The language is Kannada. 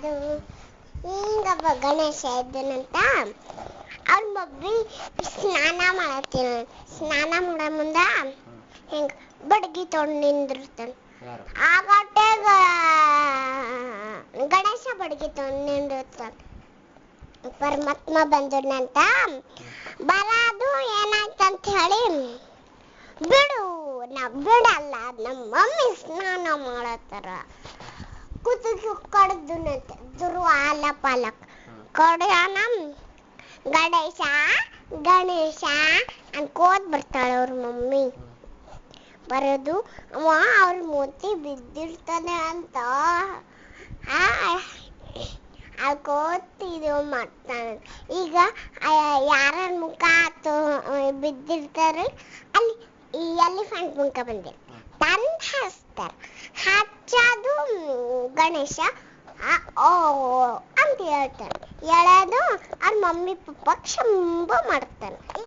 ಅದು ಹಿಂಗಬ್ಬ ಗಣೇಶ ಇದ್ದನಂತ ಅವ್ರ ಮಬ್ಬಿ ಸ್ನಾನ ಮಾಡತ್ತೀನ. ಸ್ನಾನ ಮಾಡೋ ಮುಂದ ಹಿಂಗ ಬಡ್ಗಿ ತೊಗೊಂಡು ನಿಂದಿರ್ತಾನ. ಆಗಟ್ಟೆ ಗಣೇಶ ಬಡ್ಗಿ ತೊಗೊಂಡು ನಿಂದಿರ್ತಾನ. ಪರಮಾತ್ಮ ಬಂದನಂತ ಬರೋದು ಏನಾಯ್ತಂತ ಹೇಳಿ, ಬಿಡು ನಾ ಬಿಡಲ್ಲ, ನಮ್ಮ ಮಮ್ಮಿ ಸ್ನಾನ ಮಾಡತ್ತಾರ. ಕುತ್ತಿಗೆ ಕಡ್ದನಂತೆ ದುರ್ವಾಲ ಪಾಲಕ್ ಕಡ್ಯಾನ. ಗಣೇಶ ಗಣೇಶ ಅನ್ಕೋತ ಬರ್ತಾಳ ಅವ್ರ ಮಮ್ಮಿ. ಬರೋದು ಅವ ಅವ್ರ ಮೂತಿ ಬಿದ್ದಿರ್ತಾನೆ ಅಂತ ಅಳ್ಕೋತ ಇದು ಮಾಡ್ತಾನೆ. ಈಗ ಯಾರ ಮುಖ ಬಿದ್ದಿರ್ತಾರ ಅಲ್ಲಿ ಈ ಎಲಿಫೆಂಟ್ ಮುಖ ಬಂದಿರ್ ತಂದು ಹಚ್ತಾರ. ಹಚ್ಚೋದು ಗಣೇಶ ಓ ಅಂತ ಹೇಳ್ತಾನೆ. ಹೇಳೋದು ಅವ್ರ ಮಮ್ಮಿ ಪಪ್ಪ ಕ್ಷಂಬ ಮಾಡ್ತಾನೆ.